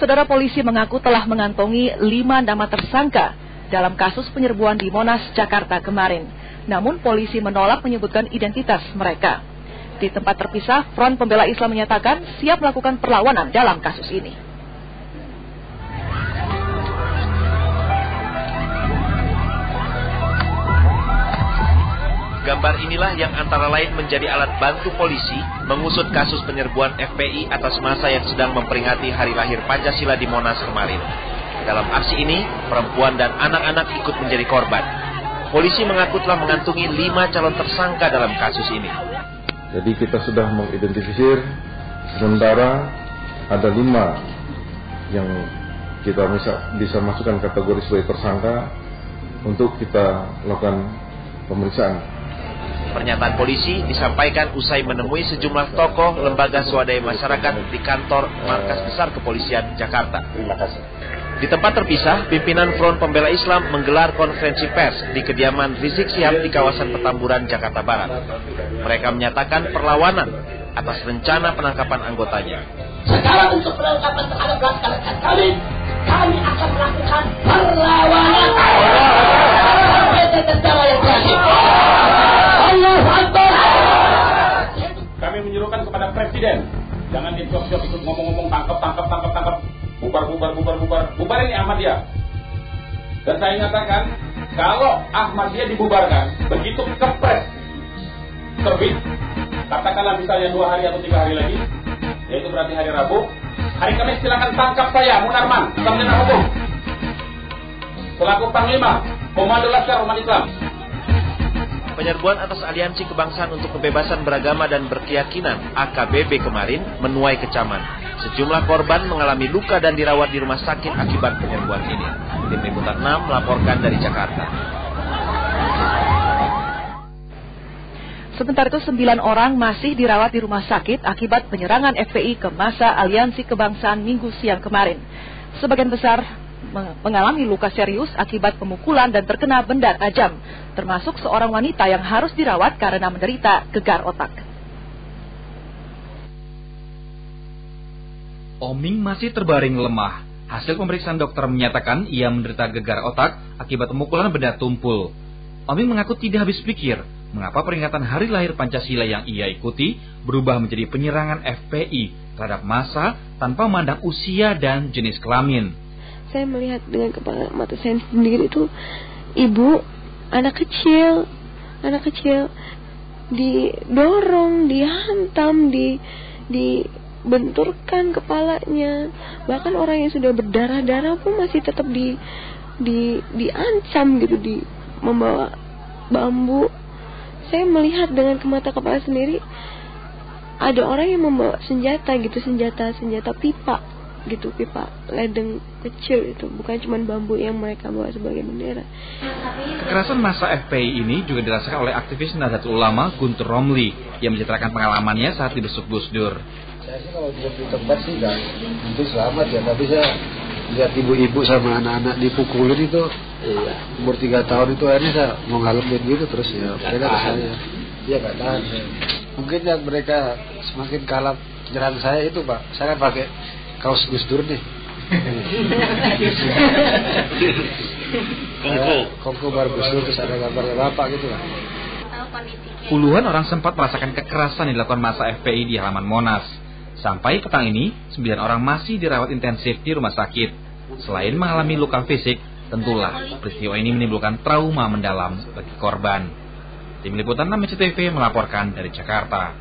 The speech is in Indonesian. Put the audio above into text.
Saudara, polisi mengaku telah mengantongi 5 nama tersangka dalam kasus penyerbuan di Monas, Jakarta kemarin. Namun polisi menolak menyebutkan identitas mereka. Di tempat terpisah, Front Pembela Islam menyatakan siap melakukan perlawanan dalam kasus ini. Gambar inilah yang antara lain menjadi alat bantu polisi mengusut kasus penyerbuan FPI atas massa yang sedang memperingati hari lahir Pancasila di Monas kemarin. Dalam aksi ini, perempuan dan anak-anak ikut menjadi korban. Polisi mengaku telah mengantungi 5 calon tersangka dalam kasus ini. Jadi kita sudah mengidentifikasi, sementara ada 5 yang kita bisa masukkan kategori sebagai tersangka untuk kita lakukan pemeriksaan. Pernyataan polisi disampaikan usai menemui sejumlah tokoh lembaga swadaya masyarakat di kantor Markas Besar Kepolisian Jakarta. Terima kasih. Di tempat terpisah, pimpinan Front Pembela Islam menggelar konferensi pers di kediaman Rizik Syihab di kawasan Petamburan, Jakarta Barat. Mereka menyatakan perlawanan atas rencana penangkapan anggotanya. Sekarang untuk penangkapan terhadap laskar kami akan melakukan perlawanan. Kami menyuruhkan kepada Presiden, jangan dicuap-cuap ikut ngomong-ngomong tangkap, bubar ini Ahmadiyah. Dan saya nyatakan, kalau Ahmadiyah dibubarkan, begitu kepres terbit, katakanlah misalnya 2 hari atau 3 hari lagi, yaitu berarti hari Rabu, hari Kamis silakan tangkap saya, Munarman, Sarjana Hukum, selaku Panglima Komando Laskar Umat Islam. Penyerbuan atas Aliansi Kebangsaan untuk Kebebasan Beragama dan Berkeyakinan (AKBB) kemarin menuai kecaman. Sejumlah korban mengalami luka dan dirawat di rumah sakit akibat penyerbuan ini. Tim Liputan 6 melaporkan dari Jakarta. Sementara itu 9 orang masih dirawat di rumah sakit akibat penyerangan FPI ke massa Aliansi Kebangsaan Minggu siang kemarin. Sebagian besar mengalami luka serius akibat pemukulan dan terkena benda tajam, termasuk seorang wanita yang harus dirawat karena menderita gegar otak. Oming masih terbaring lemah. Hasil pemeriksaan dokter menyatakan ia menderita gegar otak akibat pemukulan benda tumpul. Oming mengaku tidak habis pikir mengapa peringatan hari lahir Pancasila yang ia ikuti berubah menjadi penyerangan FPI terhadap massa tanpa memandang usia dan jenis kelamin. Saya melihat dengan kepala mata saya sendiri itu ibu, anak kecil didorong, dihantam, dibenturkan kepalanya. Bahkan orang yang sudah berdarah-darah pun masih tetap diancam gitu, membawa bambu. Saya melihat dengan mata kepala sendiri ada orang yang membawa senjata gitu, senjata pipa gitu, pipa ledeng kecil itu, bukan cuma bambu yang mereka bawa sebagai bendera. Kekerasan massa FPI ini juga dirasakan oleh aktivis Nahdlatul Ulama Guntur Romli yang menceritakan pengalamannya saat dibesuk Gus Dur. Saya sih kalau di tempat sih enggak mungkin selamat ya, tapi saya lihat ibu-ibu sama anak-anak dipukulin itu, umur 3 tahun itu akhirnya saya mau ngalamin gitu terus ya, mereka saya nggak tahan. Mungkin yang mereka semakin kalap nyerang saya itu Pak, saya kan pakai kaos Gus Dur nih. Kongko baru Gus Dur, terus ada gambarnya Bapak gitu lah. Puluhan orang sempat merasakan kekerasan yang dilakukan massa FPI di halaman Monas. Sampai petang ini, 9 orang masih dirawat intensif di rumah sakit. Selain mengalami luka fisik, tentulah peristiwa ini menimbulkan trauma mendalam bagi korban. Tim Liputan 6 SCTV melaporkan dari Jakarta.